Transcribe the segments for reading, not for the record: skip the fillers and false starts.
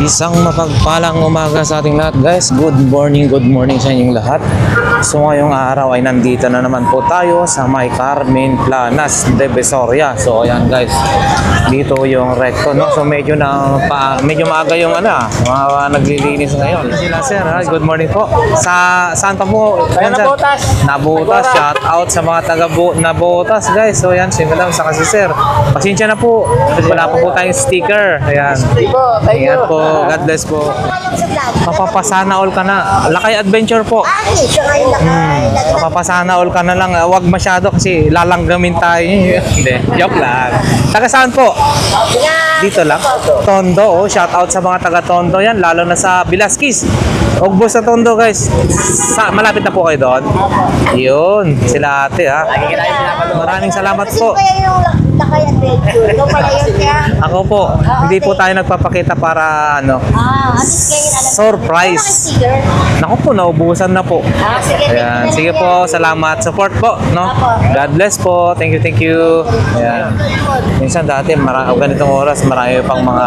Isang mapagpalang umaga sa ating lahat, guys. Good morning sa inyong lahat. So ngayong araw ay nandito na naman po tayo sa may Carmen Planas, Divisoria. So ayan guys, dito yung recto, no? So medyo maaga yung mga naglilinis ngayon. Sila sir, good morning po. Saan pa po? Ayan, Nabutas. Nabutas. Shout out sa mga taga Nabutas, guys. So ayan, simple lang sa kasi sir. Pasensya na po. Wala pa po tayong sticker. Ayan. Ingat po. God bless po. Mapapasana all ka na. Lakay Adventure po. Mapapasana all ka na lang. Huwag masyado kasi lalanggamin tayo. Hindi. Joke lang. Taga saan po? Dito lang. Tondo. Oh, shout out sa mga taga Tondo yan. Lalo na sa Velasquez. Ugbos sa Tondo guys. Malapit na po kayo doon. Yun. Sila ate ha. Maraming salamat po. Ako po. Hindi po tayo nagpapakita para surprise. Naku po, naubusan na po. Ayan. Sige po, salamat. Support po, no? God bless po. Thank you. Ayan. Minsan dati, ganitong oras, marami pang mga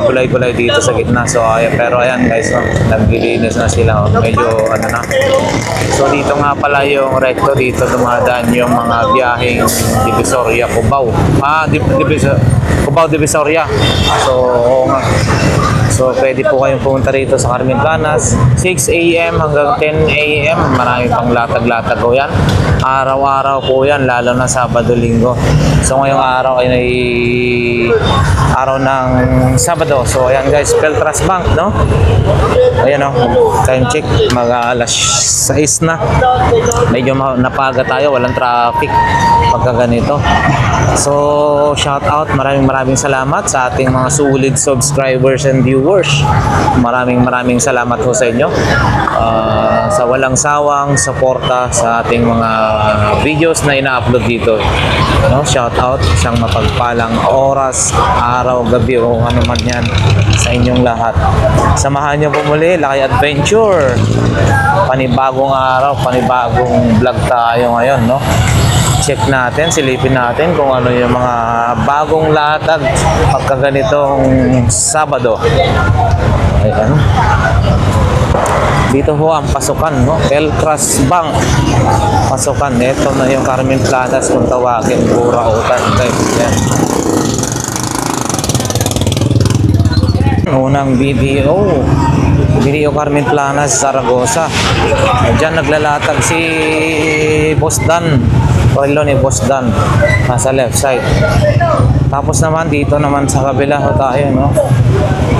gulay-gulay dito sa gitna. So, ayan. Pero ayan guys, naglilinis na sila. Medyo, na. So, dito nga pala yung recto. Dito dumadaan yung mga biyaheng Divisoria, Cubao. Cubao, Divisoria. So, oo nga. So, pwede po kayong pumunta rito sa Carmen Planas. 6 AM hanggang 10 AM. Marami pang latag-latag po yan. Araw-araw po yan, lalo na Sabado, Linggo. So, ngayong araw ay araw ng Sabado. So, ayan guys, Peltras Bank, no? Ayan o, time check. Mag-alas 6 na. Medyo napaga tayo, walang traffic pagka ganito. So, shout out. Maraming salamat sa ating mga solid subscribers and viewers. Maraming salamat po sa inyo sa walang sawang suporta sa ating mga videos na ina-upload dito, no? Shout out, isang mapagpalang oras, araw, gabi o ano man yan sa inyong lahat. Samahan niyo po muli, Lakay Adventure. Panibagong araw, panibagong vlog tayo ngayon, no? Check natin, silipin natin kung ano yung mga bagong latag pagka ganitong Sabado. Ayan. Dito ho ang pasukan, no? Peltras Bank. Pasukan. Ito na yung Carmen Planas kung tawagin. Burautan. Ayan. Unang BDO Carmen Planas, Zaragoza. Diyan naglalatag si Boss Dan. Relo ni Boss Dan. Nasa left side. Tapos naman dito naman sa kabila ho tayo, no?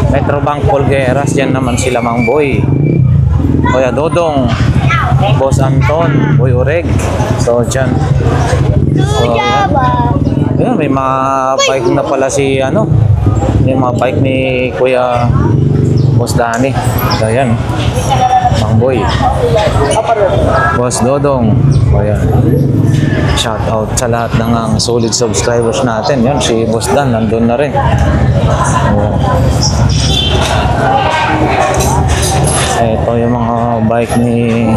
Metrobank Polgueras. Diyan naman sila Mang Boy, Kuya Dodong, Boss Anton, Boy Oreg. So dyan. So, ayan, may mga bike na pala si yung mga bike ni Kuya Boss Dani. So ayan, Mang Boy, Boss Dodong. O ayan, shout out sa lahat ng solid subscribers natin. Yan, si Boss Dan nandun na rin. Ito yung mga bike ni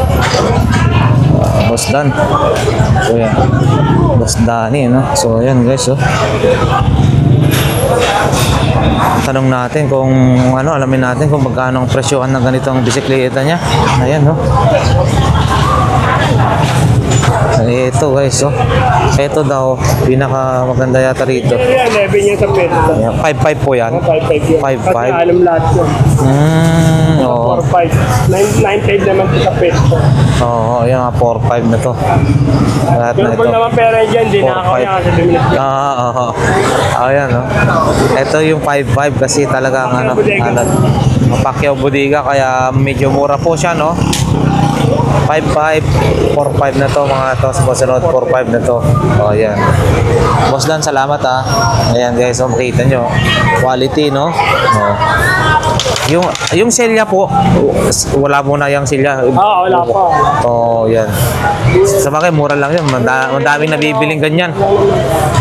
Boss Dan. So yan, Boss Dani, no? So ayan guys, tanong natin kung alamin natin kung magkano ang presyohan ng ganitong bisikleta niya. Ayan, no? Ito guys, ito daw pinaka maganda yata rito. 5.5 po yan. 5.5. Alam lahat yun. 4.5. 9.5 naman sa peso. Oo, yan nga 4.5 na to. Lahat na ito. Naman pera dyan, di na ako yan kasi bumili. Ayan, no? Ito yung 5.5 kasi talagang Pacquiao Bodega, kaya medyo mura po siya, no? 5.5, 4.5 na to mga to. Boss Road, 4.5 na to. O, ayan. Boss Dan, salamat ha. Ayan guys, makita nyo. Quality, no? Yung selya po, wala muna yung selya. Wala pa. O, yan. Sa bagay, mura lang yun. Madaming nabibiling ganyan.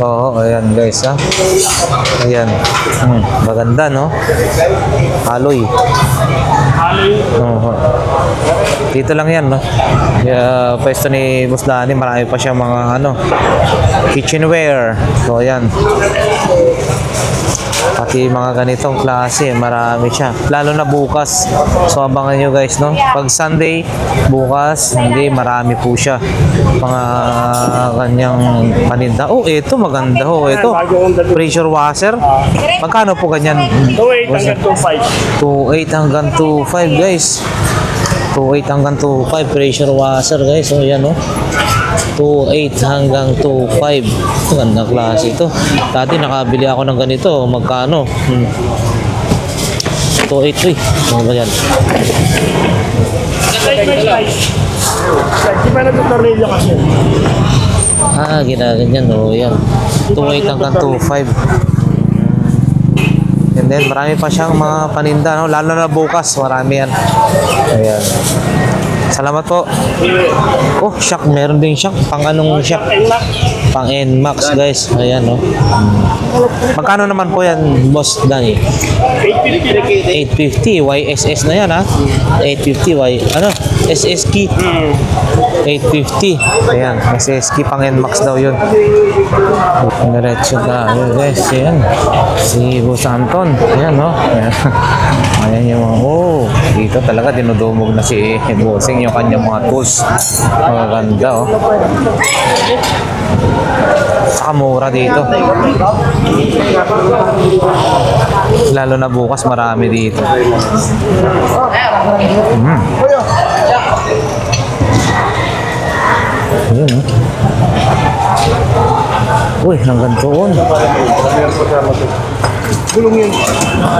Oo, ayan guys ha. Ayan. Maganda, no? Alloy. Dito lang yan, no? Pwesto ni Boss Dani, marami pa siya mga kitchenware. So ayan. Pati mga ganitong klase, marami siya. Lalo na bukas. So abangan nyo guys, no? Pag Sunday, bukas, hindi, marami po siya. Mga kanyang paninda. Oh, ito maganda ho. Ito, pressure washer. Magkano po ganyan? 2.8 hanggang 2.5. 2.8 hanggang 2.5 guys. 2.8 hanggang 2.5 pressure washer guys. So yan, no? 2.8 hanggang 2.5. Ganda klase ito. Dati nakabili ako ng ganito. Magkano? 2.8 uy. Ano ba yan? Di ba natutornilyo kasi? Ginaganyan. O yan. 2.8 hanggang 2.5. And then marami pa siyang mga paninda, no? Lalo na bukas, marami yan. Ayan. Salamat po. Oh, shock. Meron din shock. Pang anong shock? Pang NMAX guys. Ayan, no? Magkano naman po yan, Boss Danny? 850. YSS na yan, ha? 850. Ano? SSK. 850. Ayan. SSK pang NMAX daw yun. Diretso tayo guys. Ayan. Si Boss Anton. Ayan, no? Ayan. Ayan yung mga, oh, dito talaga dinudumog na si Bossing yung kanyang mga tools. Maganda, oh. Saka mura dito. Lalo na bukas marami dito. Ayun, oh. Uy, hanggang doon. Gulong yun.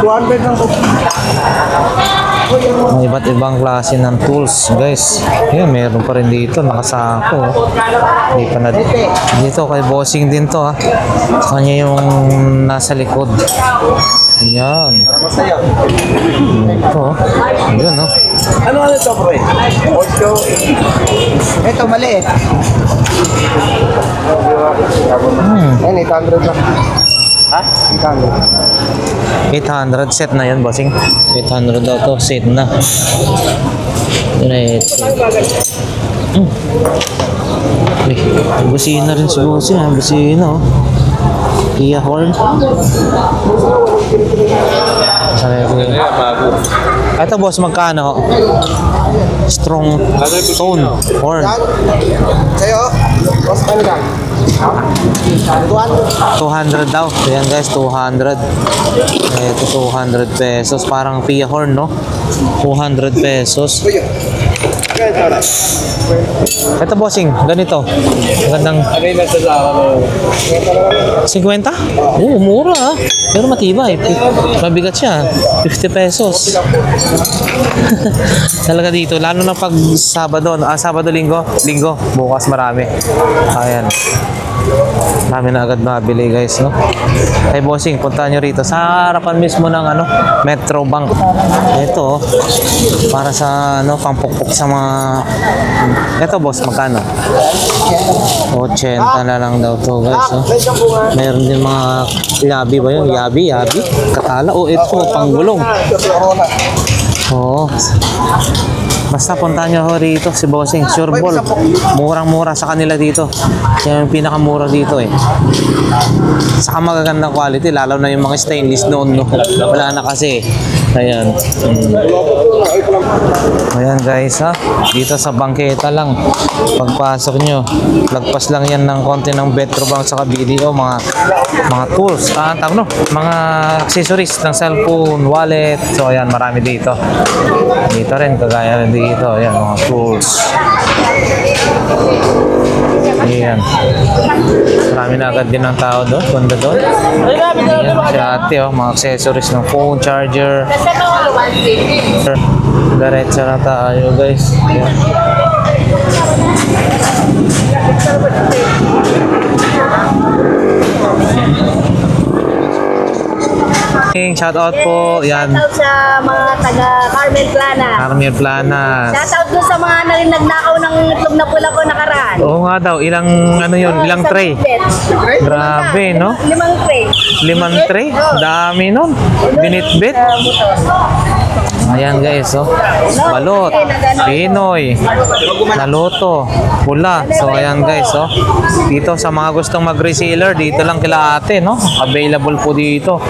200 lang po. May iba't ibang klase ng tools, guys. Ayan, meron pa rin dito, nakasako. Hindi pa na dito kay Bossing din to, ha. Kanya yung nasa likod. Ayan. Ito, ayun, no. Ano ito, bro? Ito, mali eh. Ayun, 800 lang. Ha? 800 set na yun, Bossing. 800 daw to, set na. Diretso. Uy, busina rin si Bossing, ha. Busina, oh. Kia horn. Ito, boss, magkano? Strong tone horn. Sa'yo, boss, ano lang? 200 daw. Ayan guys, 200. Ito 200 pesos. Parang Pia horn, no? 200 pesos. Ito, Bossing, ganito. Magandang 50? Oo, mura, ah. Pero matibay. Mabigat siya. 50 pesos. Talaga dito. Lalo na pag Sabado. Sabado, Linggo. Linggo. Bukas marami. Ayan. Marami na agad mabili guys, no? Hey Bossing, punta nyo rito sa harapan mismo ng ano, Metro Bank. Ito, para sa ano, pampukpok sa mga... Ito, boss, magkano? 80 na lang daw to guys, no? Meron din mga yabi ba yun? Yabi? Katala? O ito, panggulong. Oo. Basta punta nyo ho rito si Bossing, sure ball. Murang-mura sa kanila dito. Yan yung pinakamura dito eh. Saka magagandang quality, lalo na yung mga stainless noon, no? Wala na kasi. Ayan. Ayan guys, ha. Dito sa bangketa lang. Pagpasok nyo, lagpas lang yan ng konti ng Metrobank sa BDO, mga tools, no? Mga accessories ng cellphone, wallet. So ayan, marami dito. Dito rin, kagaya rin dito. Ayan, mga tools. Ayan. Marami na agad din ng tao doon. Ganda doon. Ayan, si ate, oh, mga accessories ng phone, charger. Diretso na tayo, guys. Ayan. Shout out po. Yan. Shout out sa mga taga Carmel Plana. Carmel Planas. Shout out doon sa mga nagnakaw ng itlog na pula ko nakaraan. Oo nga daw. Ilang ano yun? Ilang Sa tray? Tibet. Grabe, no? 5 tray. 5 tray? Dami nun. Binitbit. Motor. Ayan guys, oh. Balot, Pinoy, Naluto, Pula. So ayan guys, oh. Dito sa mga gustong mag-reseller, dito lang kila ate, no? Available po dito.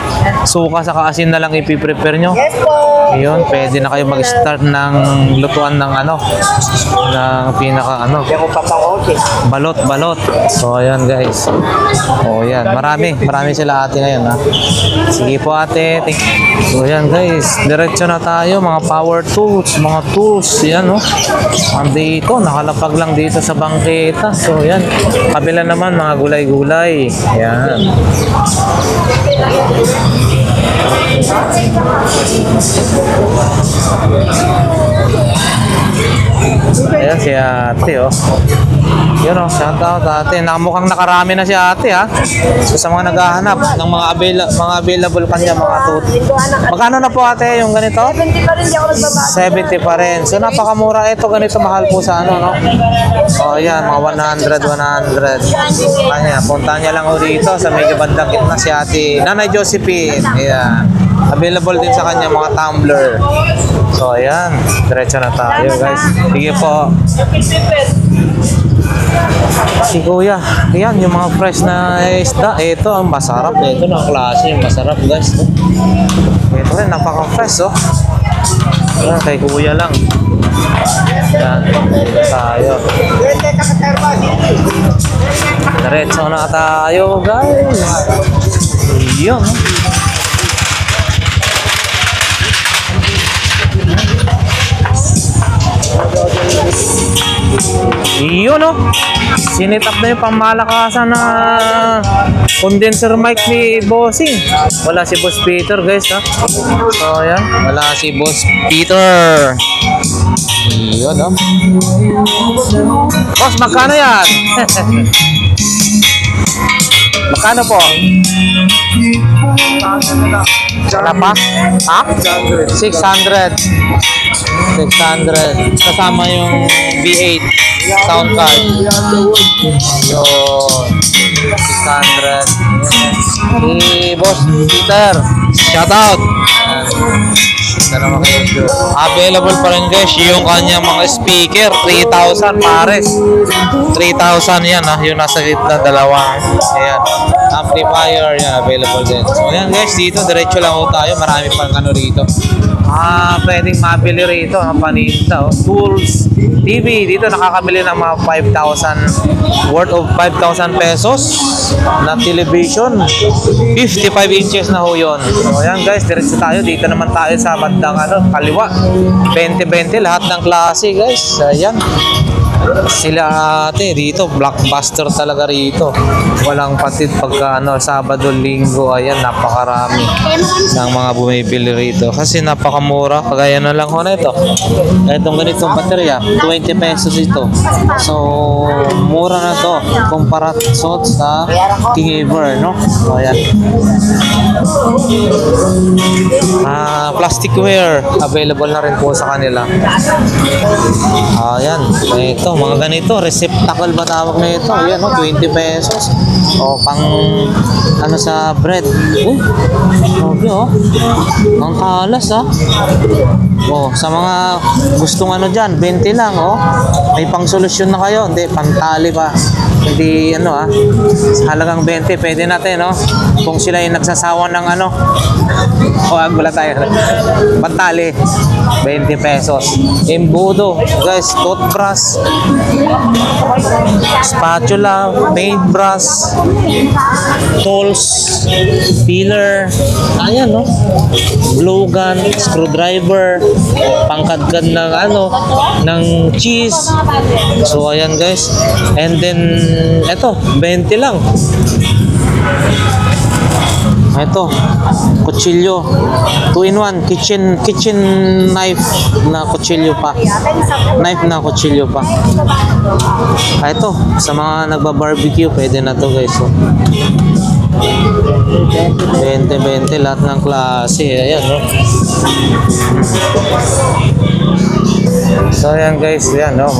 Suka sa kaasin na lang ipiprepare nyo. Yes po. Ayun, pwede na kayo mag-start ng lutuan ng ano, ng pinaka ano, balot. So ayan guys. Oh ayan, marami sila ate ngayon, ha. Sige po ate. So ayan guys, diretso na tayo, mga power tools, mga tools, yan, no. Andito, nakalapag lang dito sa bangketa. So ayan, kabila naman mga gulay-gulay. Ayan. Ayan si ate, oh. Yun, oh, shout out ate. Mukhang nakarami na si ate, ha. So sa mga naghahanap ng mga available kanya mga magkano na po ate yung ganito? 70 pa rin, di ako nagbabago. 70 pa rin. So napakamura ito, ganito mahal po sa ano, no? Oh, yan, mga 100. Kanya, punta niya lang ho dito sa medyo bandang gitna si ate Nanay Josephine. Ayan. Available din sa kanya mga tumbler. So ayan, diretso na tayo guys. Sige po. Si Kuya, ayan yung mga fresh na isda. Ito ang masarap. Ito na klase yung masarap guys. Ito rin, napaka-fresh, oh. Ayan, kay Kuya lang. Ayan, tayo. Diretso na tayo guys. Yun. Yun, no? Sinitap na yung pamalakasan na condenser mic ni Bossing. Wala si Boss Peter guys, ha. So ayan, wala si Boss Peter. Yun, no? Boss, magkano yan? Magkano po? Wala pa? Ha? 600. Kasama yung V8 sound card. So, 600. Si Boss Peter, shout out. Available pa rin guys yung kanyang mga speaker. 3,000 pares. 3,000 yan, ha. Yung nasa gitna dalawang. Ayan. Amplifier yan, available din. So ayan guys, dito diretso lang ho tayo. Marami pang ano rito. Pwedeng mabili rito ang paninda, oh. Tools TV, dito nakakabili ng mga 5,000 worth of 5,000 pesos na television. 55 inches na ho yun. So ayan guys, diretso tayo. Dito naman tayo sa bandang ano, kaliwa. 20-20 lahat ng klase guys. Ayan. Sila ate dito, blockbuster talaga rito. Walang patid pagka ano, Sabado, Linggo. Ayan, napakarami ng mga bumibili rito kasi napakamura. Kagaya na lang ho na ito. Itong ganitong baterya, 20 pesos ito. So mura na to kumpara sa Thingiver, no? So ayan. Plasticware available na rin po sa kanila. Ayan, ito mga ganito, receptacle ba tawag na ito? Ayan, no, 20 pesos. O pang ano sa bread. Okay, oh. Ang kalas, ha. Oh, sa mga gustong ano dyan, 20 lang, oh. May pang solusyon na kayo. Hindi, pantali pa. Hindi, ano, ha. Sa halagang 20, pwede natin, no. Kung sila yung nagsasawa ng ano. Wala tayo. Pantali, 20 pesos. Embudo, guys, toothbrush, spatula, paintbrush, tools, peeler, ayan, no, glue gun, screwdriver, pangkadkad ng ano, ng cheese. So ayan guys, and then eto 20 lang. Ito, kutsilyo, 2-in-1, kitchen knife na kutsilyo pa. Knife na kutsilyo pa. Ito, sa mga nagba-barbecue, pwede na to guys. So. 20 lahat ng klase. Ayan, no? So ayan guys, ayan, no?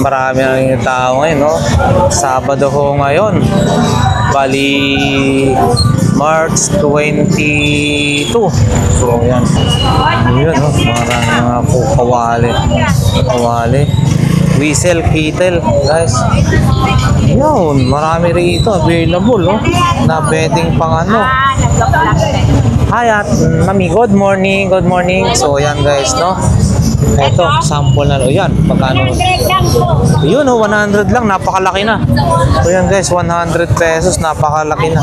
Marami na yung tao ngayon, no? Sabado ko ngayon. Bali March 22. So, yan. Yun, oh. Mga po kawali. Kawali. Whistle, kettle, guys. Yun, marami rito available, oh. Na pwedeng pang ano. Hi, Mami. Good morning. Good morning. So, yan, guys, no? Ito, sample na. O, yan. Magkano? Yun, oh, 100 lang. Napakalaki na. So, yan, guys. 100 pesos. Napakalaki na.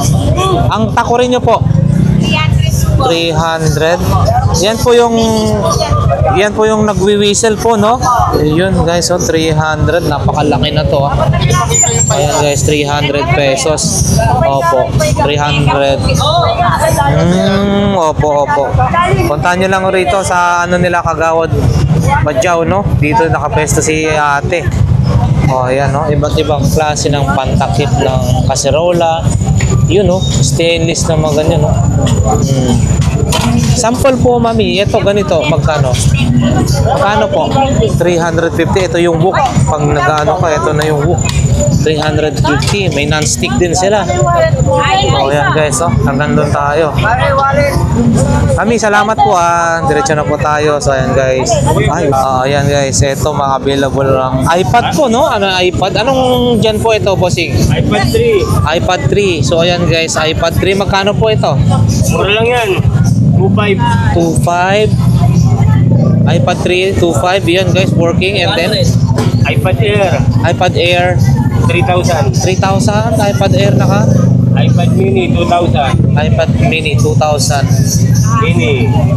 Ang takurin nyo po, 300. Yan po yung nagwi-whistle po, no? Yun, guys, oh, 300. Napakalaki na to, ah. Ayan, guys, 300 pesos. Opo, 300. Opo. Puntahan nyo lang rito sa ano nila, Kagawad Badyaw, no? Dito nakapesto si ate. Oh, ayan, no? Iba't ibang klase ng pantakip ng kaserola. Yun, no? Stainless na mga ganyan, no? Sample po, Mami. Ito, ganito. Magkano? Magkano po? 350. Ito yung wook. Pag nag-ano ka, ito na yung wook. 350. May non-stick din sila. O, yan, guys. Oh. Hanggang doon tayo. Mami, salamat po, ah. Diretso na po tayo. So, ayan, guys. Ayan, guys. Ito, mga available lang. iPad po, no? Ano, iPad? Anong dyan po ito, bossing? iPad 3. iPad 3. So, ayan, guys. iPad 3. Magkano po ito? Mura lang yan. 2.5. 2.5. iPad 3, 2.5. Yan, guys. Working. And then, iPad Air. iPad Air. 3,000. 3,000. iPad Air na ka. iPad Mini 2,000. iPad Mini 2,000.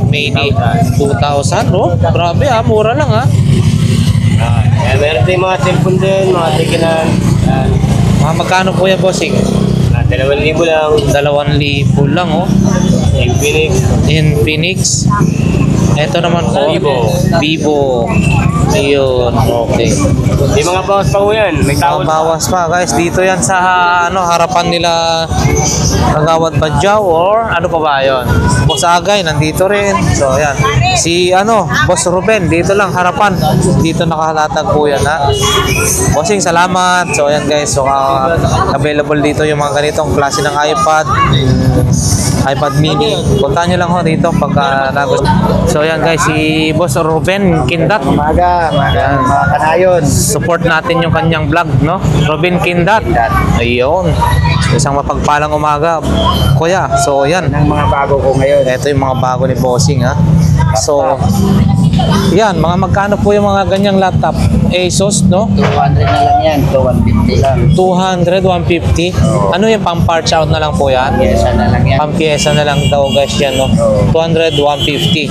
Mini 2,000. Oh, grabe, ah. Mura lang, ah. Meron din mga cellphone din, mga tikinan. Magkano po yan, bossing? 2,000 lang. 2,000 lang, oh. Infinix. Ito naman po. Vivo. Ayun, okay. May mga bawas pa po yan. May tawad pa. Bawas pa, guys. Dito yan sa ano, harapan nila Kagawad Badyaw or ano pa ba yun? Boss Agay, nandito rin. So, yan. Si ano, Boss Ruben, dito lang, harapan. Dito nakahalatag po yan, ha? Bossing, salamat. So, yan, guys. So, available dito yung mga ganitong klase ng iPad. iPad mini. Puntahan nyo lang ho dito pagka nagusto. So, yan, guys. Si Boss Ruben Kindat. Umaga, mga kanayon. Support natin yung kanyang vlog, no? Robin Kindat. Ayun. Isang mapagpalang umaga, kuya. So, yan. Ang mga bago ko ngayon. Ito yung mga bago ni Bossing, ha? So, yan. Mga magkano po yung mga ganyang laptop? Asus, no? 200 na lang yan. 250 lang. 200, 150. Ano yung pang-parts out na lang po yan? Pyesa na lang yan. Pang-pyesa na lang daw, guys, yan, no? 200, 150.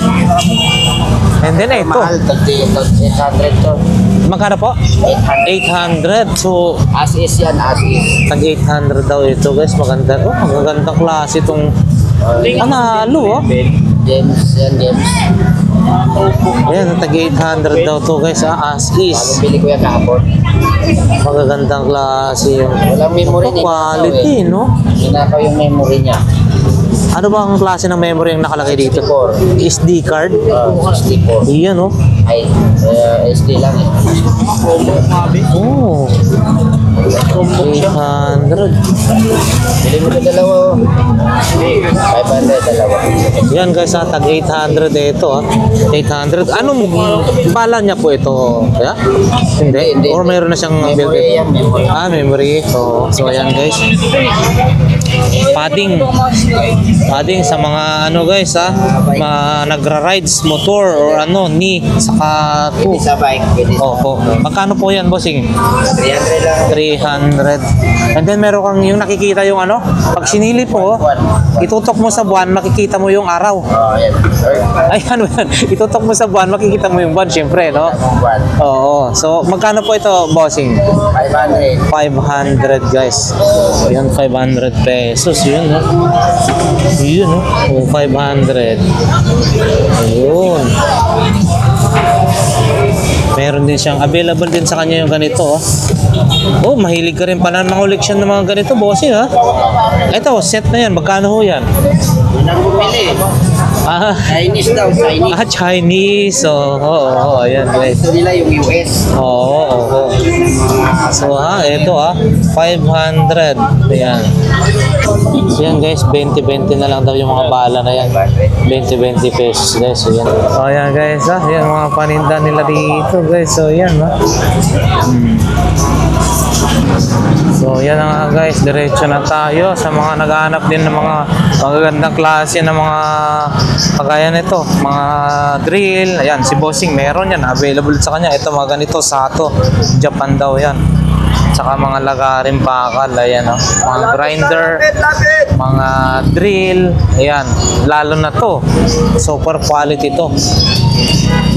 And then, ito. Mahal, 800 to. Magkano po? 800. So, As is yan, as is. tag 800 daw ito, guys. Maganda. Oh, magandang klase itong panalo, oh. James, yan, James. Ayan, tag 800 daw to, guys. As is. Bagong bili ko yan kahapon. Magagandang klase yung Walang memory niya. quality, no? Hinakaw yung memory niya. Ano ba ang klase ng memory yung nakalagay dito? 64. SD card? 64. Iyan, no? Ay, SD lang eh. Oh. 800. Bili mo na dalawa. 500 dalawa. Yan, guys, ha, tag 800 ito, ha. 800. Anong pala niya po ito? Kaya? Hindi. Or meron na siyang built Memory yan, memory. memory. So ayan, guys. Padding sa mga ano, guys, ha. Nagra-rides, motor, or ano, knee, saka Pwede sa bike, pwede sa... Opo. Magkano po yan, bossing? 300 lang. 300. And then meron kang yung nakikita yung ano, pag sinili po, itutok mo sa buwan, makikita mo yung araw. Oh, yan. Ay, ano yan? Itutok mo sa buwan, makikita mo yung buwan, syempre, no? Oo. So, magkano po ito, bossing? 500. 500, guys. Yan, 500 pesos. Yun, no? Yun, no? Oh, 500. Ayun. Meron din siyang available din sa kanya yung ganito, oh. Oh, mahilig ka rin pala ng koleksyon ng mga ganito, bossing, ha? Ito, set na yan. Magkano ho yan? Unang bumili. Chinese daw, Chinese. Chinese. Oo, ayan, guys. Gusto nila yung US. Oo. So, ito, 500. Ayan. So yan guys, 20-20 na lang daw yung mga bala na yan. 20-20 pesos guys. So yan. So yan guys, yan mga paninda nila dito guys. So yan So yan na nga guys, diretso na tayo sa mga naghahanap din ng mga magagandang klase ng mga kagaya nito, mga drill. Ayan, si Bossing meron yan, available sa kanya. Ito mga ganito, Sato, Japan daw yan. Tsaka mga lagarin bakal, ayan mga grinder, mga drill, ayan, lalo na to, super quality to.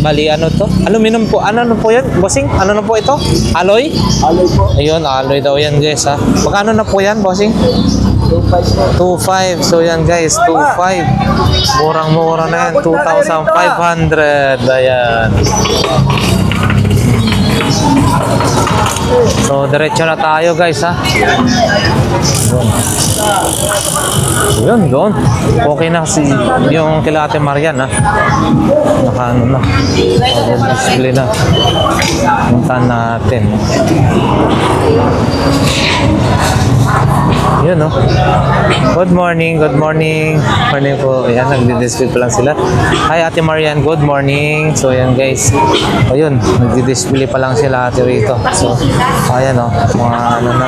Bali, ano to? Aluminum po. Ano po yan, Bossing? Ano na po ito? Alloy? Alloy po. Ayun, alloy daw yan guys ha. Magkano na po yan, Bossing? 2.5. So yan guys, 2.5. Murang-mura na yan, 2,500. Ayan. So diretso na tayo guys ha. Yun, doon. Okay na si yung kila Ate Marian ha. Nakaano na. Display na. Puntahan natin. Yun no. Good morning, good morning. Morning po. Ayan, nagdi-display pa lang sila. Hi Ate Marian, good morning. So ayan guys. Ayun, nagdi-display pa lang sila ate rito. So ayan o, mga ano na.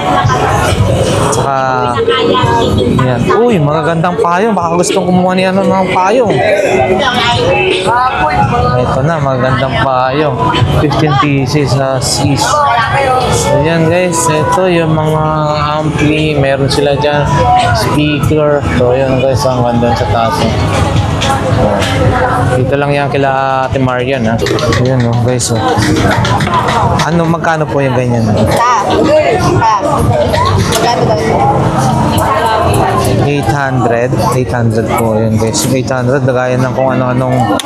Tsaka ayan. Uy, magagandang payong. Baka gustong kumuha niya ng mga payong. Ito na, magagandang payong. 15 pieces na sis. So ayan guys, ito yung mga ampli. Meron sila dyan, speaker. So ayan guys, ang ganda sa taas. Dito lang yan kila Ate Marian ha. Ayan guys. Ano, magkano po yung ganyan? 800 po yun guys. 800 lagayan ng kung ano-anong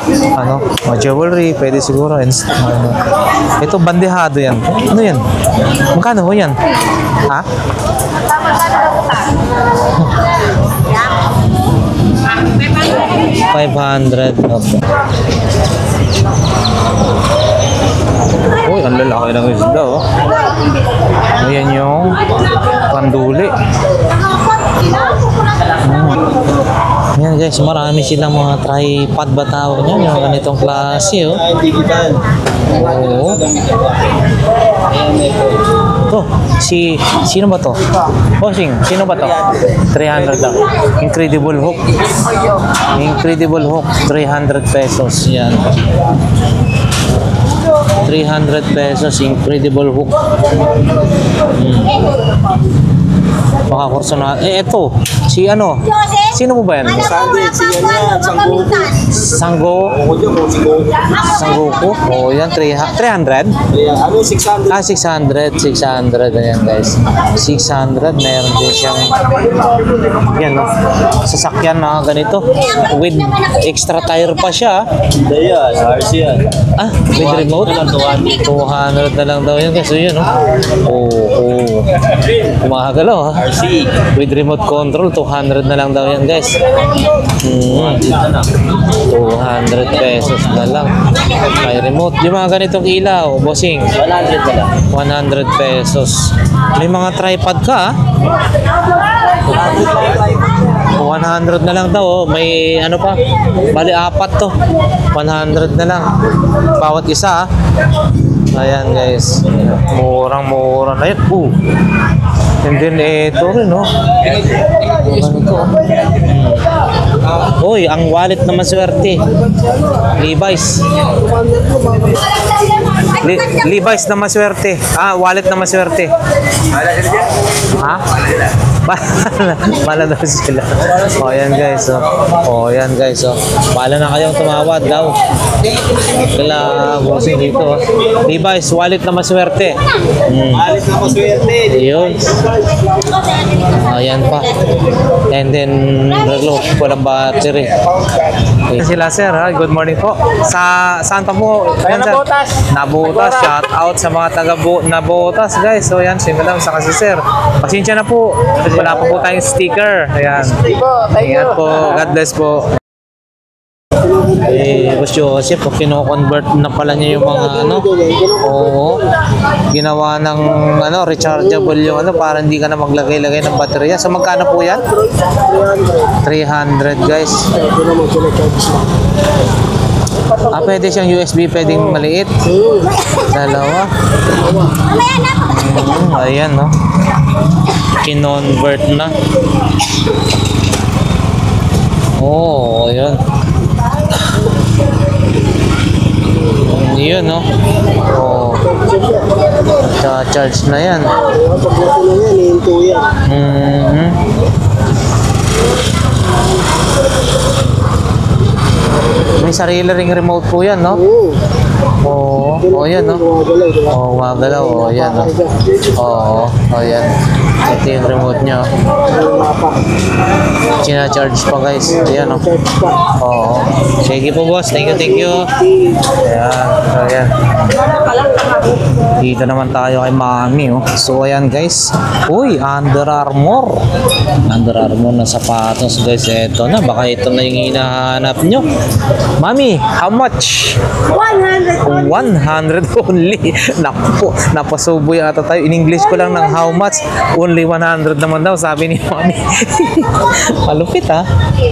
jewelry, pwede siguro. Ito bandehado yan. Ano yan? Magkano po yan? Ha? 500. Okay. Uy, ang lalaki ng isda oh. Ayan yung panduli. Ayan guys, marami silang mga tripod ba tawag niya, yung ganitong klase oh. Oo. Ito, sino ba to? Bossing, sino ba to? 300 lang. Incredible hook. Incredible hook, 300 pesos. Yan. 300 pesos, incredible hook. Makakurso na. Eto, si ano? Sino mo ba yan? Sanggo? Sanggoku? Oh, yan, 300? Ano, 600? 600. Ayan guys. 600. Meron din siyang yan, no? Sasakyan na ganito. With extra tire pa siya. Ayan, RC yan. Ah, with remote? 200 na lang daw yan guys. So yun, no? Oo. Kumahagalaw ha. RC. With remote control, 200 na lang daw yan guys. 200 pesos na lang. May remote. Yung mga ganitong ilaw, Bossing. 100 na lang. 100 pesos. May mga tripod ka, ha? 100 na lang daw, oh. May ano pa? Bali, 4 to. 100 na lang. Bawat isa, ha? Ayan, guys. Murang-mura na yan. And then, ito rin, no? Uy, ang wallet na maswerte. Levi's. Levi's na maswerte. Ah, wallet na maswerte. Ha? Bala daw sila. O, yan guys. Yan guys. Bala na kayong tumawad daw. Kala Bossing dito. Levi's, wallet na maswerte. Alis na ko swerte. Yun. Ayan pa. And then, reglo, walang battery. Okay. Sila sir, ha? Good morning po. Saan pa po? Yan, sir? Nabutas. Shout out sa mga taga Nabutas, guys. So yan, si madam, sa kasi sir. Pasensya na po. Wala pa po tayong sticker. Ayan. Ingat po. God bless po. Boss Joseph, kino-convert na pala niya yung mga ano. Oo. Ginawa ng ano, rechargeable yung ano para hindi ka na maglagay-lagay ng baterya. So magkano po yan? 300 guys. Pwede siyang USB, pwedeng maliit. Dalawa. Ayan, no? Kinonvert na. Oh, ayan. Yun, no? Oh. Charge na yan. May sarili ring remote po yan, no? Oo, yan, no? Oo, magalaw, oo, yan, no? Oo, yan. Ito yung remote nyo. China-charge pa, guys. Ayan, no? Oo. Sige po, boss. Thank you. Ayan. Dito naman tayo kay Mami, oh. So, ayan, guys. Uy, Under Armour. Under Armour na sapatos, guys. Ito na. Baka ito na yung hinahanap nyo. Mami, how much? 100. 100 only. Naku po, napasubo yata tayo. In English ko lang ng how much. Only 100 naman daw, sabi ni Mami. Malupit, ha?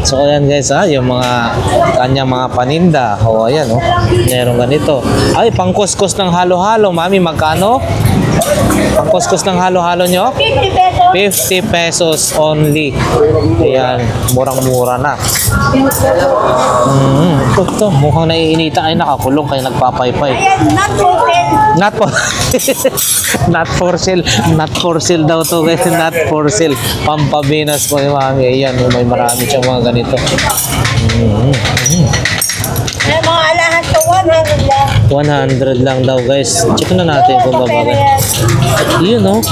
So, ayan guys, ha? Yung mga kanyang mga paninda. O, ayan, oh. Meron ganito. Ay, pangkuskus ng halo-halo. Mami, magkano? Pangkuskus ng halo-halo nyo? 50 pesos. 50 pesos only. Ayan, murang-mura na. Ito, mukhang naiinita. Ay, nakakulong kaya nagpapaypay. Ayan, not open. Not for not for sale. Not for sale daw to guys. Not for sale. Pampabinas po yung Mami. Ayan, may marami siyang mga ganito. Ay, mga alahan to 100 lang. 100 lang daw guys. Check na natin kung babagay. Yun, no?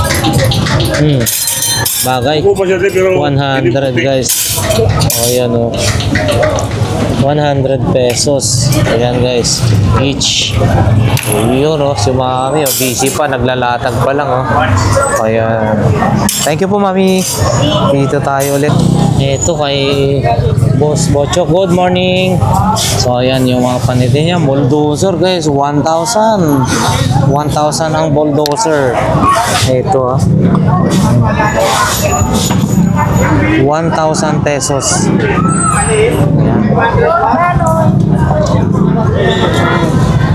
Bagay. 100 guys. O, ayan, o. 100 pesos. Ayan guys. Each. Yun, o. Si Mami, o. Busy pa. Naglalatag pa lang, o. Ayan. Thank you po, Mami. Dito tayo ulit. Ito kay Boss Bochok. Good morning. So, ayan yung mga paniti niya. Bulldozer, guys. 1,000. 1,000 ang bulldozer. Ito, ah. 1,000 pesos. Ayan.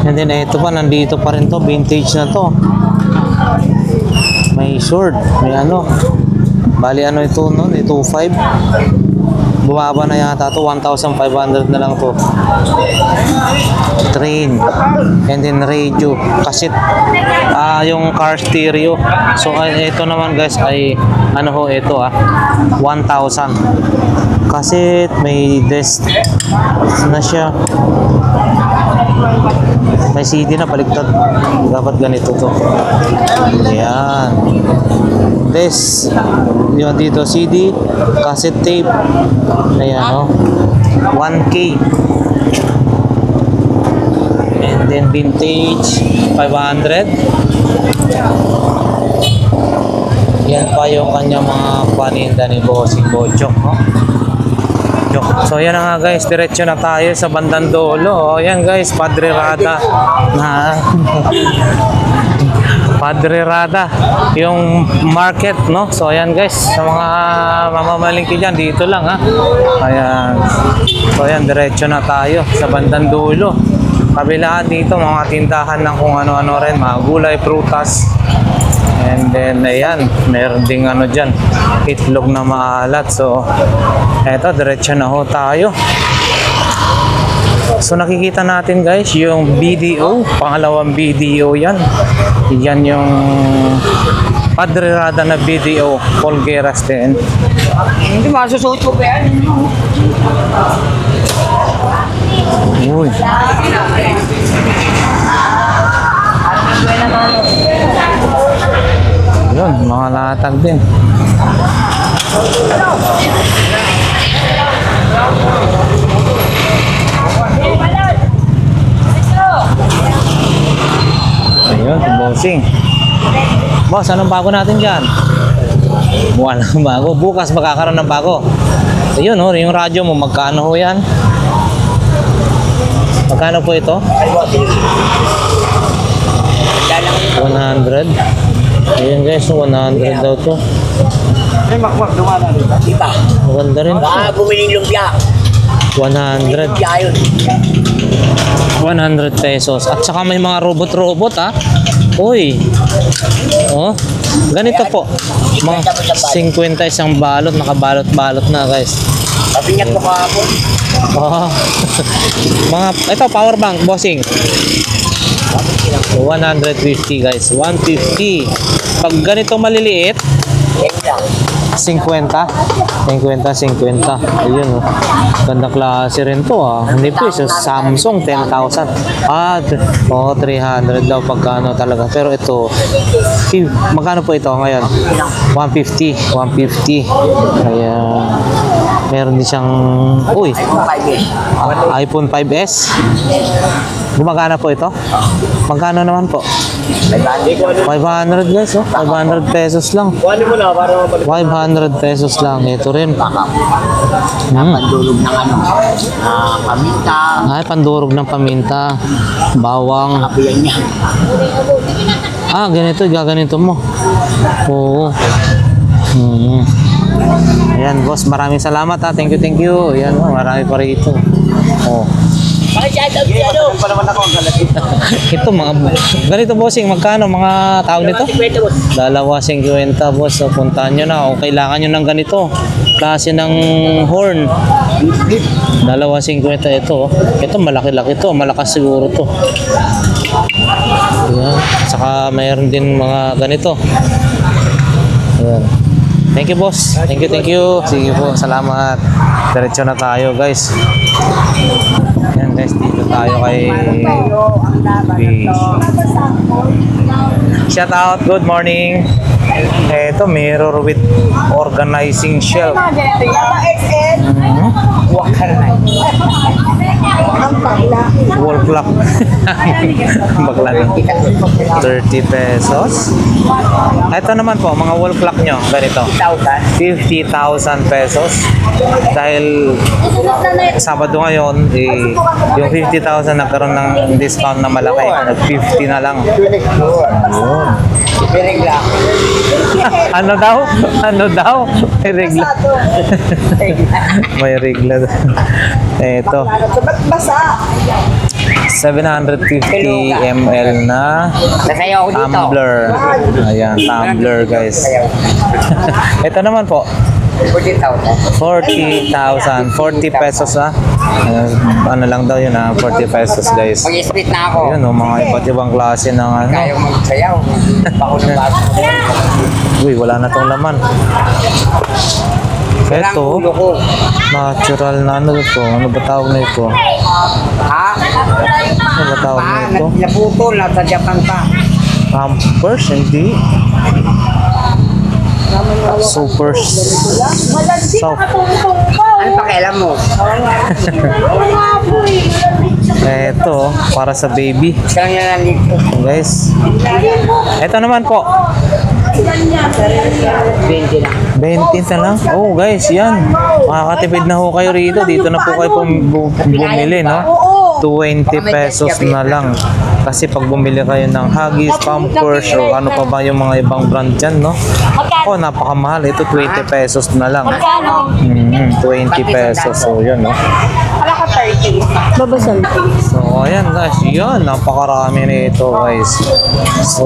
And then, ito pa. Nandito pa rin to. Vintage na to. May sword. May ano. Bali, ano ito, no? 2.5. Bumaba na yata to, 1,500 na lang to. Train. And then radio. Cassette. Yung car stereo. So, ito naman guys ay, ano ho, ito 1,000. Cassette. May desk na siya. May CD na, baliktad. Dapat ganito to. Ayan. Desk. Yung dito CD, cassette tape. Ayan, 1K. And then vintage 500. Yan pa yung kanyang mga paninda ni Bossing Bochok, no? So yan na nga guys, diretso na tayo sa bandang dulo. Yan guys, Padre Rada na Padre Rada yung market, no? So ayan guys, sa mga mamamalingki dyan, dito lang, ha. Ayan. So ayan, diretso na tayo sa bandang dulo. Kabilaan dito mga tindahan ng kung ano-ano rin, mga gulay, prutas. And then ayan, meron ding ano dyan, itlog na maalat. So eto, diretso na ho tayo. So nakikita natin guys yung BDO, pangalawang BDO yan. Yan yung Padre Rada na BDO, Polgueras din. Hindi masusuot ko pa yan. Uy. Yun, mga latag din. Ayun, bossing. Boss, anong bago natin dyan? Walang bago. Bukas magkakaroon ng bago. Ayun, yung radyo mo, magkano ho yan? Magkano po ito? 100. Ayan guys, 100 daw to. Ay, makwak, dumana rin. Diba? Maganda rin. Bumili lumpia. 100. Lumpia yun. 100 pesos. At saka may mga robot-robot ha. Uy. Oh. Ganito po. Mga 50 isang balot. Nakabalot-balot na guys. Pabinyat ko kahapon. Oh. Mga, ito power bank, bossing. 150 guys. 150. Pag ganito maliliit, Yan lang. 50. Ayun oh. Ganda klase rin to ah. Hindi po isa Samsung 10,000. Ah, 300 daw pagkano talaga. Pero ito, magkano po ito ngayon? 150. Ayan. Meron din siyang, uy, iPhone 5S. Gumagana po ito? Magkano naman po? 500 guys oh. 500 pesos lang. Kuhanin mo na para mabalik. 500 pesos lang. Ito rin. Pandulog ng paminta. Ay, pandurog ng paminta. Bawang. Kapiyan niya. Ah, ganito. Gaganito mo. Oo. Ayan, boss. Maraming salamat ha. Thank you. Ayan, oh, marami pa rito. Oh. Pa naman ako ang galat. Ito, mga ganito, bossing. Magkano mga tawag nito? 250 boss. So, puntahan nyo na. O kailangan nyo ng ganito. Klase ng horn. 250 ito. Ito, malaki-laki to. Malakas siguro to. Ayan. Saka mayroon din mga ganito. Ayan. Thank you, boss. Thank you. Sige po, salamat. Diretso na tayo, guys. Ayan, guys. Dito tayo kay shout out. Good morning. Ito, mirror with organizing shelf. Wall clock. Bakla na. 30 pesos. Ito naman po, mga wall clock nyo. Ganito. 50,000 pesos. Dahil Sabado ngayon, yung 50,000 nagkaroon ng discount na malaki. Nag-50 na lang. Ayun. Ano daw? May regla. May regla. Ito. 750 ml na Nasayaw ako dito. tumbler. Ayan, tumbler guys. Ito naman po. 40,000. 40,000. 40 pesos ano lang daw yun 40 pesos guys. Mag-split na ako. Ayun mga iba't ibang klase ng ano. Kaya magsayaw. Bako ng bago. Uy, wala na tong laman. Ito, natural na ano ito. Ano ba tawag na ito? Ha? Ano ba tawag na ito? Naputol. Nasa Japan pa. Pampers, hindi. Super soft. Ano pakialam mo? Ito, para sa baby. Saan niya nalito? Guys. Ito naman po. 20 lang. 20 na lang. Oh guys, yan. Makakatipid na ho kayo rito. Dito na po kayo bumili, no? 20 pesos na lang. Kasi pag bumili kayo ng Huggies, Pampers, o ano pa ba yung mga ibang brand dyan, no? Oh, napakamahal. Ito 20 pesos na lang. 20 pesos. So, yun, no? So, ayan guys. Yun, napakarami nito guys. So,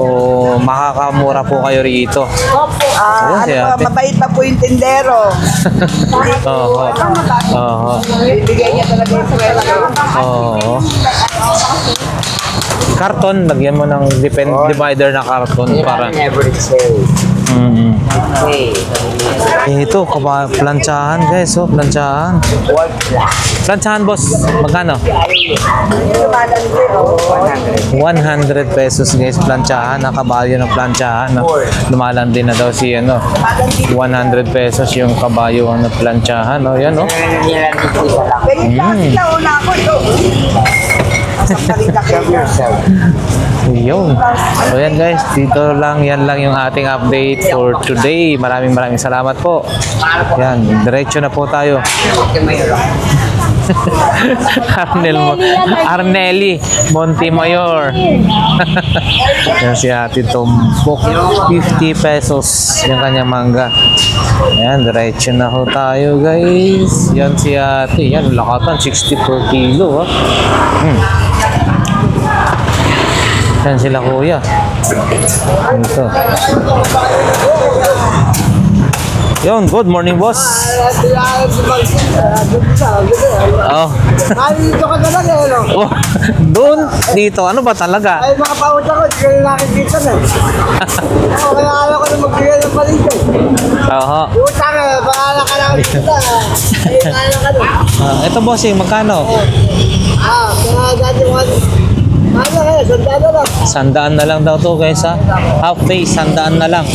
makakamura po kayo rito. Ayan, si ate. Mabait pa po yung tindero. Oo. Bibigay niya talaga yung sweldo. Oo. Karton, lagyan mo ng divider na karton para. Average sale. Okay. Ito, planchahan guys, oh, planchahan. Planchahan boss, magkano? 100 pesos guys, planchahan, nakabayo ng planchahan. No? Lumalandi na daw si ano, 100 pesos yung kabayo ng planchahan. No? Yan, no? Ganyan lang sila, una ako ito. Yun. So yan guys, dito lang, yan lang yung ating update for today. Maraming salamat po. Yan, diretso na po tayo. Arnelli Montemayor. Yan si Ate Tumpok. 50 pesos yung kanyang mangga. Ayan, diretso na ho tayo guys. Yan si Ate. Yan, lakatan 60 per kilo. Yan sila kuya. Ito. Yun, good morning boss. Oh. Dito ka talaga, no? Oh, doon, dito, ano ba talaga? Ay, mga pauta ko, hindi ka nakikita na. Oo, kaya ayaw ko na magbigay ng paligay. Oo. Utang eh, baka nakakita. Ay, kaya ka doon. Ito bossing, magkano? Kaya dati mo ano kaya, sandalo lang. 100 na lang daw to guys ha. Half face, 100 na lang.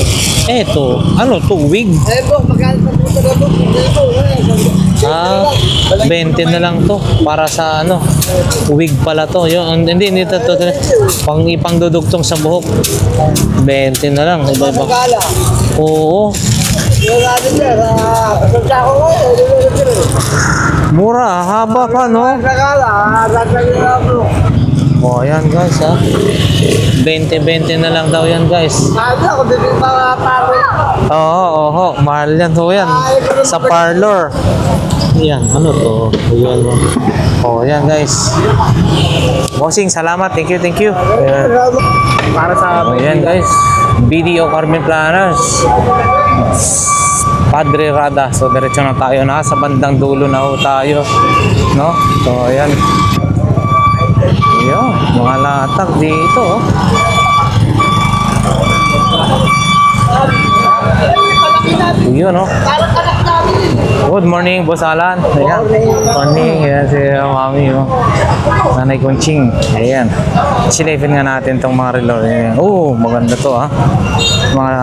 Eto, ano to, wig? Eh, po, magkano pa po na po? Ah, 20 na lang to para sa ano, wig pala to. Yun, hindi to, pang ipangdudugtong sa buhok. 20 na lang, iba-iba. Magkala. Oo. Yung natin dyan, pasensya ko ngayon. Mura, haba pa no? Magkala, tatagin na po. Oh, ayan guys ha. 20-20 na lang daw yan guys. Sabi ako, bibig mga paro. Oo, mahal yan to yan. Sa parlor. Yan, ano to? Ayan, oh, yan guys. Bossing, salamat. Thank you, thank you. Ayan. Para sa Ayan guys. BDO Carmen Planas. Padre Rada. So, diretso na tayo na. Sa bandang dulo na ho tayo. No? So, ayan. Ayan, mga latag dito. Oh. Yun, no? Good morning, Boss Alan. Ayan. Morning. Ayan si Mami, oh. Nanay Conching. Ayan. Silipin nga natin tong mga relo. Ayan. Oh, maganda to, ha. Mga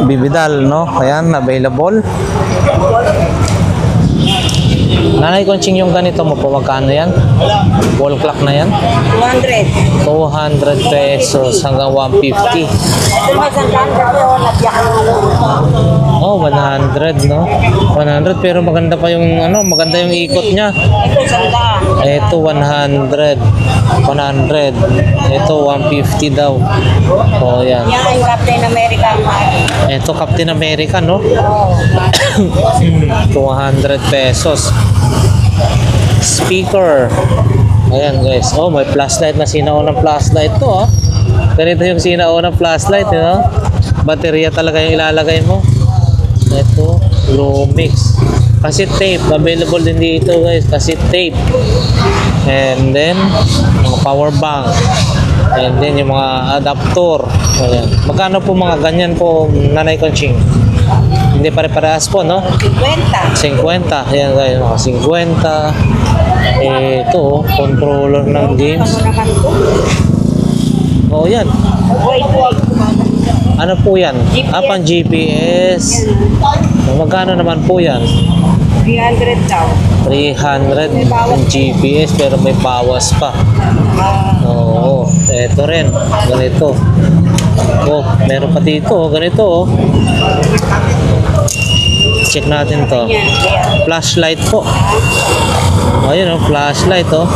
bibidal, no? Ayan, available. Nanay Conching, yung ganito mo po, magkano yan? Wall clock na yan? 200. 200 pesos hanggang 150. Ito may sandaan kasi nagyak ng Oh, 100, no? 100, pero maganda pa yung, ano, maganda yung ikot niya. Ito sandaan. Ito, 100. 100. Ito, 150 daw. Oh, yan. Yan yung Captain America. Ito, Captain America, no? Oo. 200 pesos. Speaker. Ayan guys. Oh, may flashlight na sinaunang flashlight to, ah. Ganito yung sinaunang flashlight, you know? Baterya talaga yung ilalagay mo. Ito, Lumix. Cassette tape. Available din dito guys. Cassette tape. And then, mga power bank. And then, yung mga adapter. Ayan. Magkano po mga ganyan po, Nanay Conching? Hindi pare-parehas po, no? 50. 50. Ayan guys, mga 50. Ito, controller ng games. Ano naman ito? Oh, yan. Wait. Ano po yan? GPS. Ah, pang GPS. Magkano naman po yan? 300 daw. 300 ang GPS pero may bawas pa. Oo, eto rin. Ganito. Oh, meron pa dito. Oh, ganito. Oh. Check natin to. Yan. Kaya. Flashlight po. Ayun oh, flashlight oh.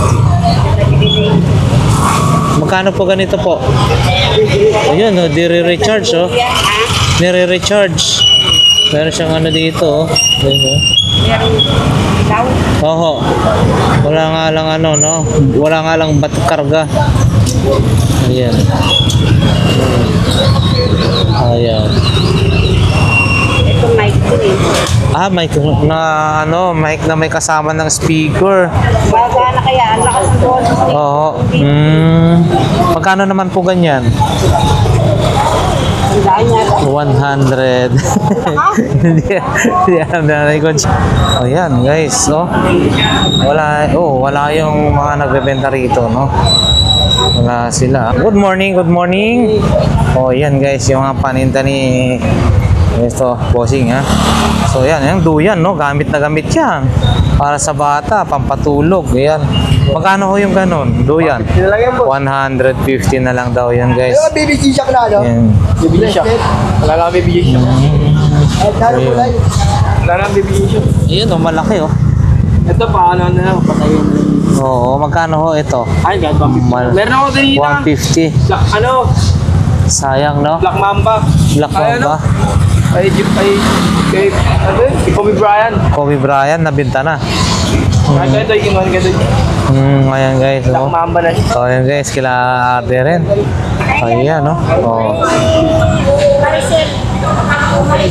Magkano po ganito po? Ayun oh, dire-recharge oh. Yan, Nire-recharge. Meron siyang ano dito oh. Ayun oh. Meron daw. Oo. Wala nga lang ano, no? Wala nga lang bat karga. Ayan. Ayan. Ito mic ko eh. Ah, mic na ano, mic na may kasama ng speaker. Baga na kaya, ang lakas ng boses ni Oo. Magkano naman po ganyan? Tandaan niya. 100. Hindi alam na ko. Oh, yan guys, oh. Wala yung mga nagbebenta rito, no? Wala sila. Good morning, good morning. Oh, yan guys, yung mga paninda ni ito, bossing ha. So yan, yung duyan, no? Gamit na gamit yan. Para sa bata, pampatulog. Ayan. Magkano ho yung ganun? Duyan. 150 na lang daw yan guys. Yung BBC shock na, no? Yan. BBC siya. Wala lang BBC siya. Ay, dahil Ayun. kulay. Wala lang BBC siya. Ayan, oh, malaki oh. Ito pa, ano na lang, patayin. Oo, magkano ho ito? Ay, God, 150. Meron ako kanina. 150. Black, ano? Sayang, no? Black Mamba. Black Ay, ano? Mamba. Ay, ano yun? Si Kobe Bryant. Kobe Bryant, nabinta na. Ay, ito, yung kinuha ka doon. Ayan guys. Black Oh. Mamba na siya. So, ayan guys, kila ate rin. Ayan, no? Oh.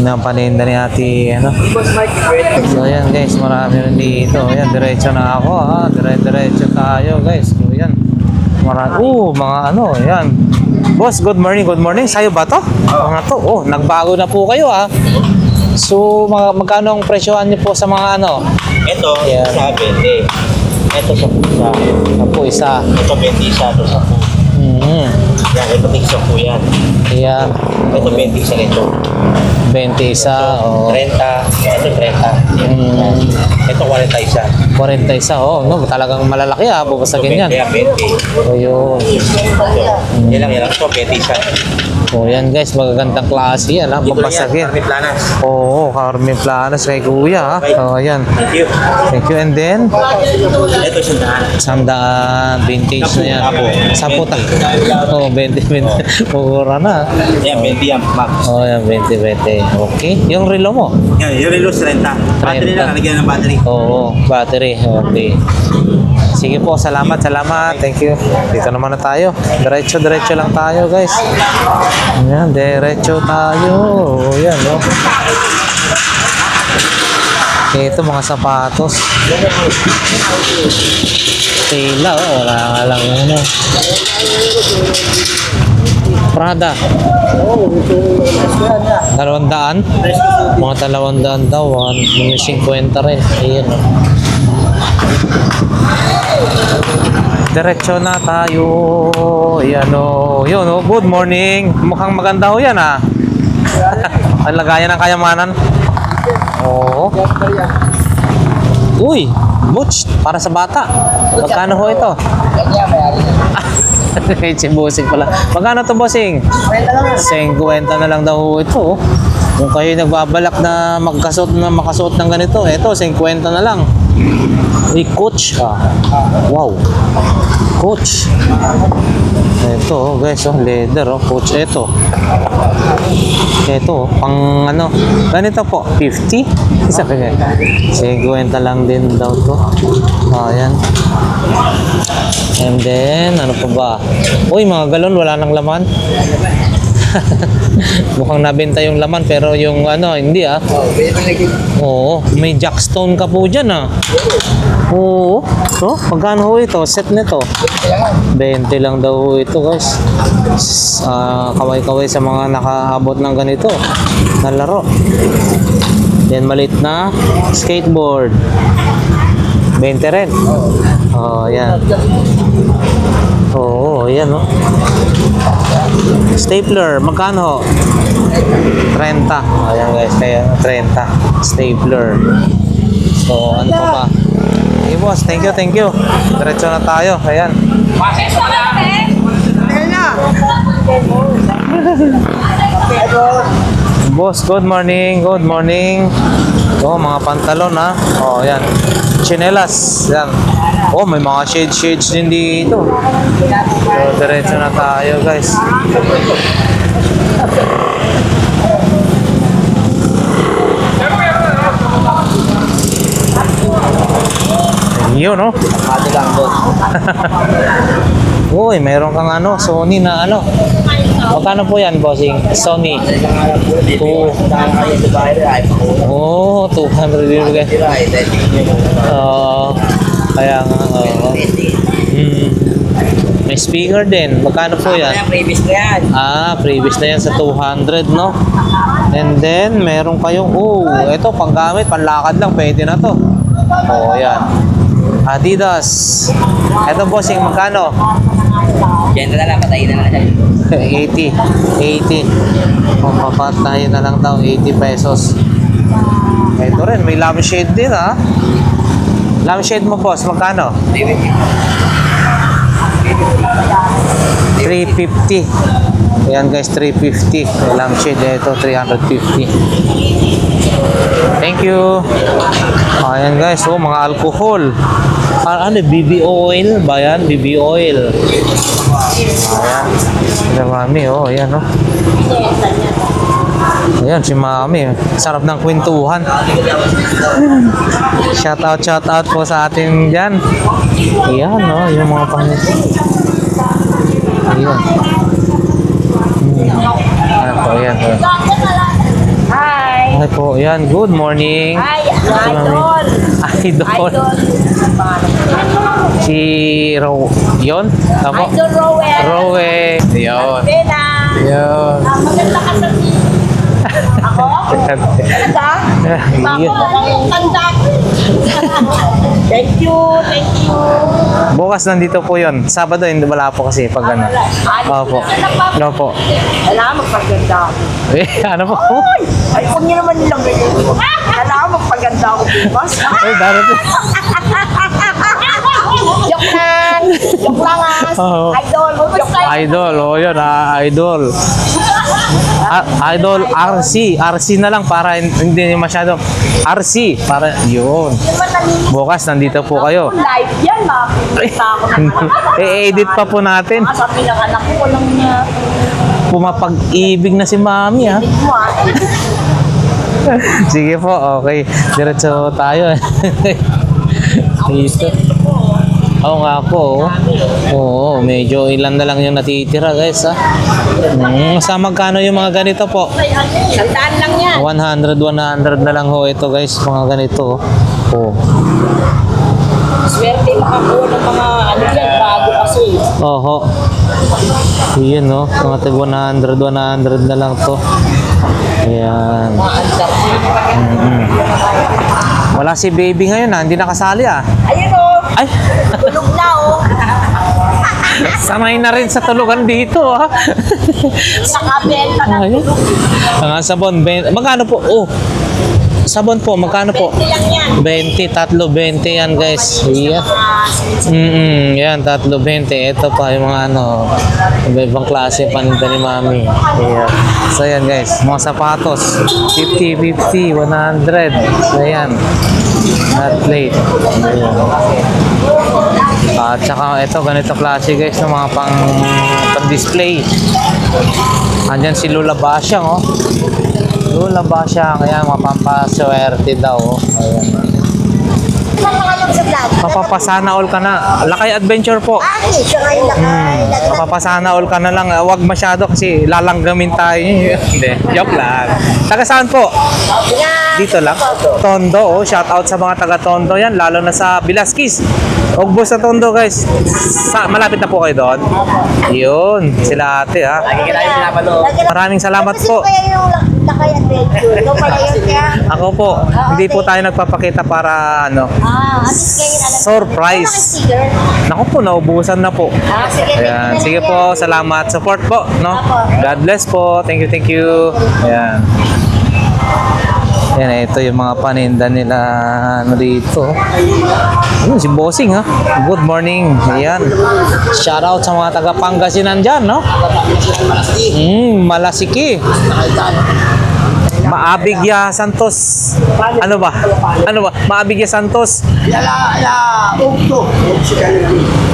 Napaninda ni ate, ano? Boss Mike, wait. So, ayan guys, marami rin dito. Ayan, diretso na ako, ha? Diretso tayo, guys. So, ayan. Marami. Mga ano, ayan. Boss, good morning, good morning. Sa'yo ba to? Mga to. Oh, nagbago na po kayo, ha? So, magkano ang presyohan niyo po sa mga ano? Ito, Yan. sa 20. Ito sa pusa. Ako isa. Ito 20 isa, ito sa pusa. Yan, ito tigsa po yan. Ayan. Ito 20 isa nito. 20 isa. Oh. 30, ito 30. Ito 40 isa. 40 isa. Oh, no, talagang malalaki, ha? Bubasagin yan. Kaya 20. So, yun. Yan lang. Ito 20 isa. So, yan guys, magagandang klase yan, ha? Babasagin. Carmen Planas. Oo, Carmen Planas kay Kuya, ha? So, ayan. Thank you. Thank you. And then, Ito sandaan. sandaan, vintage na yan. Sampu ta. Oo, 20. Mura na. Yan, 20 yan, max. Oo, yan, 20. Okay. Yung relo mo? Yan, yung relos 30. Battery 30. lang, nalagyan ng battery. Oo, battery. Okay. Sige po, salamat. Thank you. Dito naman na tayo. Diretso lang tayo, guys. Ayan, diretso tayo. Ayan, no? Ito, mga sapatos. Tela, oh. Wala nga lang, ano. Prada. 200? Mga 200 daw. 50 rin. Ayan, oh. Diretso na tayo. Ayan o. Yun o. Good morning. Mukhang maganda ho yan ha. Ang lagayan ng kayamanan. Oo. Uy. Butch. Para sa bata. Magkano ho ito? Si Bossing pala. Magkano to Bossing? 50 na lang daw ho ito. Kung kayo nagbabalak na makasuot ng ganito, ito 50 na lang. Uy, Coach. Wow. Coach. Ito, guys, oh, leather, oh. Coach, ito. Ito, pang ano. Ganito po, 50? Isa ka ganyan. 50 lang din daw to. Ayan. And then, ano pa ba? Uy, mga galon, wala nang laman. Mukhang nabenta yung laman pero yung ano, hindi ah. Oo, may jackstone ka po dyan ah. Oo. So, magkano ho ito? Set nito. 20 lang daw ho ito guys. Kaway-kaway sa mga nakaabot ng ganito na laro. Then maliit na skateboard. 20 rin. Oh, yan. Oo, yan oh. Stapler, magkano? 30. Ayan guys, kaya 30. Stapler. So, ano pa ba? Hey boss, thank you. Diretso na tayo. Ayan. Boss, good morning. Oh, mga pantalon ha. Oh, ayan. Chinelas. Ayan. Oh, may mga shades din dito. So, diretso na tayo, guys. Yun, no? Pati lang doon. Uy, meron kang ano, Sony na ano. Magkano po yan, bossing? Sony. Oh, 200 din guys. Kaya nga, may speaker din. Magkano po yan? Previous na yan. Previous na yan sa 200, no? And then, meron kayong, ito, panggamit, panlakad lang, pwede na to. Oh, yan. Adidas. Ito, bossing, magkano? Yan na lang, patayin na lang. 80. Kung papatayin na lang daw, 80 pesos. Ito rin, may lampshade din ha. Lampshade mo boss, magkano? 350. Ayan guys, 350. Lampshade ito, 350. Thank you. Ayan guys, oh, mga alcohol. Ano, BB oil ba yan? BB oil. Ayan. Sila mami, oh, ayan, oh. Ayan, si mami. Sarap ng kwentuhan. Shout out po sa atin dyan. Ayan, oh, yung mga pangyayari. Ayan. Ayan po, ayan. Hi! Ay po, ayan. Good morning. Hi! Idol! Idol. Si yon? Ako? Idol Rowe! Rowe. Yun. Bena! Yun. Maganda ka sa ako? Talaga? Ako, ang tanda. Thank you, thank you. Bukas nandito po yun. Sabado, hindi wala po kasi pag ano. Opo. Opo. Kailangan magpaganda ako. Eh, ano po? Ay, kung niyo naman nilang ganyan. Kailangan magpaganda ako bukas. Ay, darating. Joke lang! Joke lang Oo. Idol! Idol, oh yun, idol. Idol RC. RC na lang para hindi masyado. RC, para yun. Bukas, nandito po kayo. Live yan, makikita ako naman. I-edit pa po natin. Sabi ng anak ko lang niya. Pumapag-ibig na si mami, ha? Hindi mo Sige po, okay. Diretso tayo. Dito. Oo nga po. Oo, medyo ilan na lang yung natitira guys, ha. Sa magkano yung mga ganito po? Sandaan lang yan. 100 na lang ho ito guys, mga ganito. Oh. Swerte makakuha ng mga ano yan, bago kasi. Oho. Yun, no. Mga tag 100 na lang to. Ayan. Wala si baby ngayon, ha. Hindi nakasali, ah. Ayun o, Ay! tulog na o. Sanay na rin sa tulugan dito, ha. Nakabenta na Ayun. tulog. Ang sabon, magkano po? Oh. Sabon po, magkano po? 20 lang yan. 20, tatlo 20 yan guys. Yan. Yan, tatlo 20. Ito pa yung mga ano, iba-ibang klase paninda ni mami. Ayan. So yan guys, mga sapatos. 50, 50, 100. Ayan. Not late. Ayan. At saka ito, ganito klase guys, ng mga pang-display. Andyan si Lula Basyang, oh. Lula Basyang, kaya mapampaswerte daw, oh. Ayan. Saan na kayo sa vlog? Mapapasana all ka na. Lakay Adventure po. Ay, siya ngayon lakay. Mapapasana all ka na lang. Huwag masyado kasi lalanggamin tayo. Hindi, joke lang. Taga saan po? Dito lang. Tondo, oh. Shout out sa mga taga Tondo yan, lalo na sa Bilasquez. Ugbos sa Tondo, guys. Malapit na po kayo doon. Yun, sila ate, ha. Maraming salamat po. Kaya yung lakay adventure. Ikaw pala yun kaya. Ako po, hindi po tayo nagpapakita para ano, At least ngayon alam. surprise. Sticker. Naku po, naubusan na po. Sige, Ayan, sige po, salamat. Support po, no? God bless po. Thank you. Ayan. Ayan, ito yung mga paninda nila ano dito. Ayun, si Bossing, ha? Good morning. Ayan. Shout out sa mga taga Pangasinan dyan, no? Malasiki. Maabigya Santos. Ano ba? Maabigya Santos.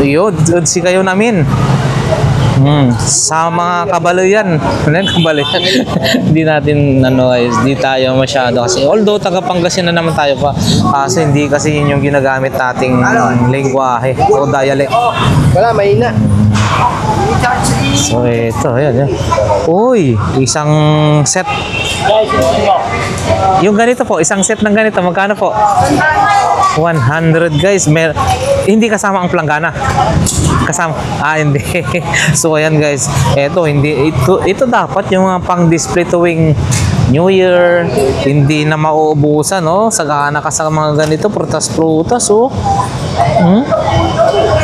Yun, si kayo namin. Sa mga kabalo yan. Ano yan, kabalo yan? Hindi natin, guys, di tayo masyado kasi, although taga Pangasinan naman tayo pa, kasi hindi kasi yun yung ginagamit nating lengguwahe o dialect. Wala, mahina. So, ito, ayan. Uy, isang set. Yung ganito po, isang set ng ganito, magkano po? 100 guys. Hindi kasama ang planggana. Kasama. Hindi. So, ayan guys. Ito dapat yung mga pang-display tuwing New Year. Hindi na mauubusan, no? Sagana ka sa mga ganito. Prutas-prutas, oh.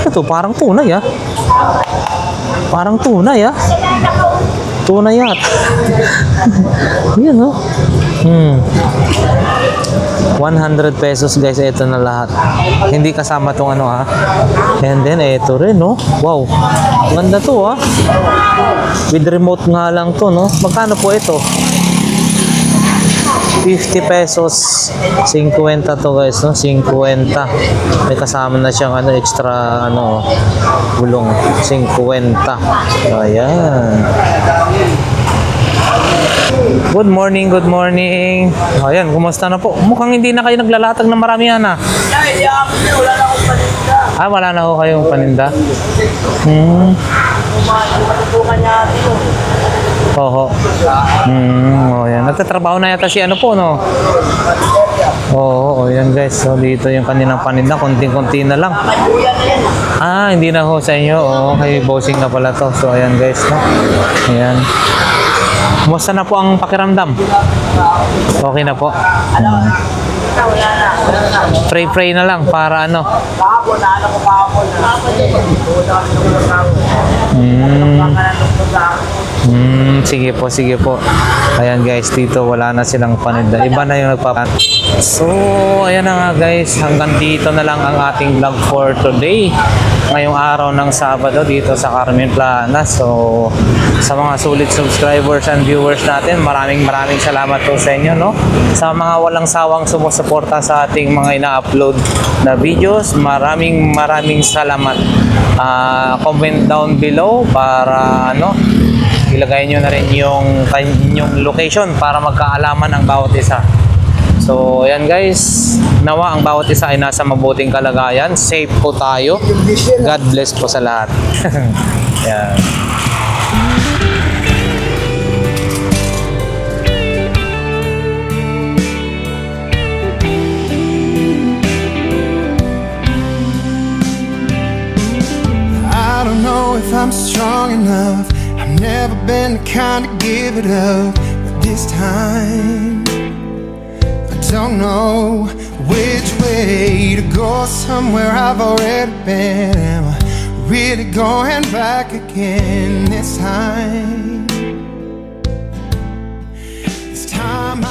Ito, parang tunay, ah. Parang tunay, ah. Tunay, ah. Yan, oh. 100 pesos guys, ito na lahat. Hindi kasama tong ano ha. And then ito rin no. Wow. Ganda to ha. With remote nga lang to no. Magkano po ito? 50 pesos. 50 to guys no. 50. May kasama na siyang ano extra ano gulong. 50. Ayan. Good morning, good morning. Ayan, kumusta na po? Mukhang hindi na kayo naglalatag ng maramihan ah. Ah, wala na ako kayong paninda? Oho. Oh, yan. Nagtatrabaho na yata si ano po, no? Oo, yan guys. So, dito yung kanilang paninda. Konting-konti na lang. Ah, hindi na ho sa inyo. Oo, kay bossing na pala to. So, ayan guys. No? Ayan. Kumusta na po ang pakiramdam? Okay na po. Pray na lang para ano. Sige po, sige po. Ayan guys, dito wala na silang paninda. Iba na yung nagpapan. So, ayan na nga guys. Hanggang dito na lang ang ating vlog for today. Ngayong araw ng Sabado dito sa Carmen Plana. So, sa mga sulit subscribers and viewers natin, maraming salamat po sa inyo, no? Sa mga walang sawang sumusuporta sa ating mga ina-upload na videos, maraming salamat. Comment down below para ano, ilagay nyo na rin yung location para magkaalaman ang bawat isa. So, ayan guys, nawa ang bawat isa ay nasa mabuting kalagayan. Safe po tayo. God bless po sa lahat. Yan. I don't know if I'm strong enough. I've never been the kind to give it up, but this time don't know which way to go. Somewhere I've already been. Am I really going back again this time? This time